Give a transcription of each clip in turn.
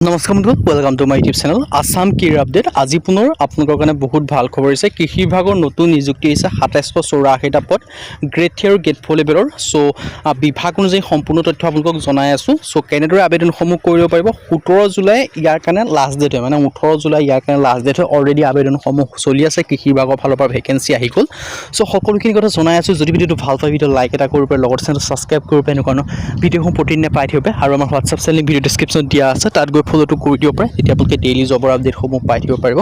নমস্কাৰ বন্ধু, welcome to my YouTube channel Assam career update. আজি পুনৰ আপোনালোকৰ কাৰণে বহুত ভাল খবৰ হৈছে। কৃষি বিভাগৰ নতুন নিযুক্তি হৈছে ২৭84টা পদ, গ্ৰেড 3 আৰু গ্ৰেড 4 লেভেলৰ। বিভাগ অনুযায়ী সম্পূৰ্ণ তথ্য আপোনালোকক জনাই আছোঁ। কেনেদৰে আবেদনসমূহ কৰিব পাৰিব। 17 জুলাই ইয়াৰ কাৰণে লাষ্ট ডেট হয়, মানে 18 জুলাই ইয়াৰ কাৰণে লাষ্ট ডেট হয়। অলৰেডি আবেদনসমূহ চলি আছে, কৃষি বিভাগৰ ফালৰ পৰা ভেকেঞ্চি আহি গ'ল। সকলোখিনি কথা জনাই আছোঁ। যদি ভিডিঅ'টো ভাল পায়, ভিডিঅ' লাইক এটা কৰিব পাৰে, লগতে চেনেলটো ছাবস্ক্ৰাইব কৰিব পাৰে। এনেকুৱা ভিডিঅ'সমূহ প্ৰতিদিনে পাই থাকিব পাৰে। আৰু আমাৰ হোৱাটছআপ চেনেল ভিডিঅ' ডিছক্ৰিপশ্যনত দিয়া আছে, তাত গৈ ফ'ল'টো কৰি দিব পাৰে। তেতিয়া আপোনালোকে ডেইলি জবৰ আপডেটসমূহ পাই থাকিব পাৰিব।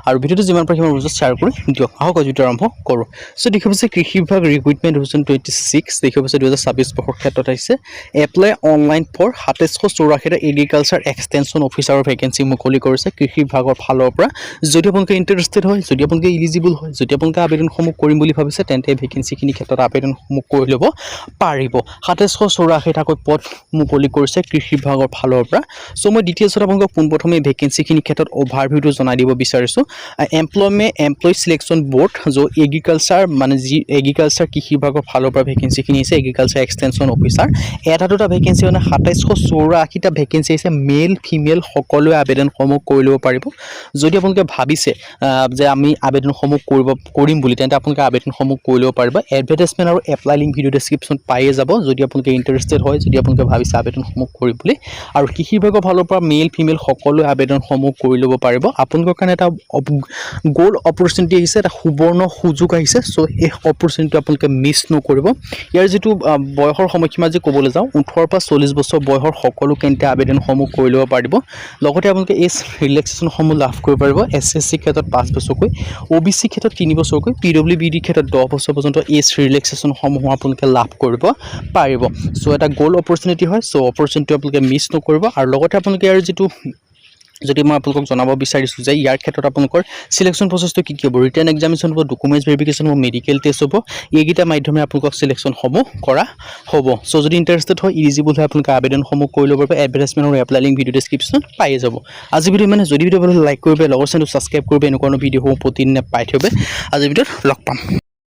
আৰু ভিডিঅ'টো যিমান পাৰে সিমান বস্তু শ্বেয়াৰ কৰি দিয়ক। আহক ভিডিঅ'টো আৰম্ভ কৰোঁ। দেখিব পাইছে কৃষি বিভাগ ৰিক্ৰুইটমেণ্ট 2026 দেখিব পাইছে 2026 বৰ্ষৰ ক্ষেত্ৰত আহিছে। এপ্লাই অনলাইন ফৰ ২৭84টা এগ্ৰিকালচাৰ এক্সটেনশ্যন অফিচাৰৰ ভেকেঞ্চি মুকলি কৰিছে কৃষি বিভাগৰ ফালৰ পৰা। যদি আপোনালোকে ইণ্টাৰেষ্টেড হয়, যদি আপোনালোকে ইলিজিবল হয়, যদি আপোনালোকে আবেদনসমূহ কৰিম বুলি ভাবিছে, তেন্তে ভেকেঞ্চিখিনিৰ ক্ষেত্ৰত আবেদনসমূহ কৰি ল'ব পাৰিব। ২৭84টাকৈ পদ মুকলি কৰিছে কৃষি বিভাগৰ ফালৰ পৰা। মই ডিটেইলছত আপোনালোকক পোনপ্ৰথমে ভেকেঞ্চিখিনিৰ ক্ষেত্ৰত অভাৰভিউটো জনাই দিব বিচাৰিছোঁ। এমপ্লয় চিলেকশ্যন বৰ্ড এগ্ৰিকালচাৰ, মানে যি এগ্ৰিকালচাৰ কৃষি বিভাগৰ ফালৰ পৰা ভেকেঞ্চিখিনি আহিছে এগ্ৰিকালচাৰ এক্সটেনশ্যন অফিচাৰ। এটা দুটা ভেকেঞ্চি মানে ২৭84টা ভেকেঞ্চি আহিছে। মেল ফিমেল সকলোৱে আবেদনসমূহ কৰি ল'ব পাৰিব। যদি আপোনালোকে ভাবিছে যে আমি আবেদনসমূহ কৰিম বুলি, তেন্তে আপোনালোকে আবেদনসমূহ কৰি ল'ব পাৰিব। এডভাৰটাইজমেণ্ট আৰু এপ্লাই লিংক ভিডিঅ' ডেছক্ৰিপশ্যন পায়ে যাব। যদি আপোনালোকে ইণ্টাৰেষ্টেড হয়, যদি আপোনালোকে ভাবিছে আবেদনসমূহ কৰিম বুলি। আৰু কৃষি বিভাগৰ ফালৰ পৰা মেল ফিমেল সকলোৱে আবেদনসমূহ কৰি ল'ব পাৰিব। আপোনালোকৰ কাৰণে এটা গ'ল্ড অপৰচুনিটি আহিছে, এটা সুবৰ্ণ সুযোগ আহিছে। এই অপৰচুনিটি আপোনালোকে মিছ নকৰিব। ইয়াৰ যিটো বয়সৰ সময়সীমা যে ক'বলৈ যাওঁ, 18 পৰা 40 বছৰ বয়সৰ সকলো কেন্দ্ৰে আবেদনসমূহ কৰি ল'ব পাৰিব। লগতে আপোনালোকে এজ ৰিলেক্সেশ্যনসমূহ লাভ কৰিব পাৰিব। SC ক্ষেত্ৰত 5 বছৰকৈ, OBC ক্ষেত্ৰত 3 বছৰকৈ, PWBD ক্ষেত্ৰত 10 বছৰ পৰ্যন্ত এজ ৰিলেক্সেশ্যনসমূহ আপোনালোকে লাভ কৰিব পাৰিব। এটা গ'ল্ড অপৰচুনিটি হয়। অপৰচুনিটি আপোনালোকে মিছ নকৰিব। আৰু লগতে আপোনালোকে আৰু যদি মই আপোনালোকক জনাব বিচাৰিছোঁ যে ইয়াৰ ক্ষেত্ৰত আপোনালোকৰ চিলেকশ্যন প্ৰচেছটো কি হ'ব। ৰিটেন এক্সামিনেশ্যন হ'ব, ডকুমেণ্টছ ভেৰিফিকেশ্যন হ'ব, মেডিকেল টেষ্ট হ'ব। এইকেইটা মাধ্যমে আপোনালোকক চিলেকশ্যনসমূহ কৰা হ'ব। যদি ইণ্টাৰেষ্টেড হয়, ইলিজিবল হয়, আপোনালোকে আবেদনসমূহ কৰি ল'ব পাৰিব। এডভাৰটাইজমেণ্ট আৰু এপ্লাই লিংক ভিডিঅ' ডেছক্ৰিপশ্যনত পাই যাব। আজি ভিডিঅ' যদি ভিডিঅ' লাইক কৰিব, লগৰ চেনেলটো ছাবস্ক্ৰাইব কৰিব। এনেকুৱা ভিডিঅ'সমূহ প্ৰতিদিনে পাই থাকিব। আজি ভিডিঅ'ত লগ পাম।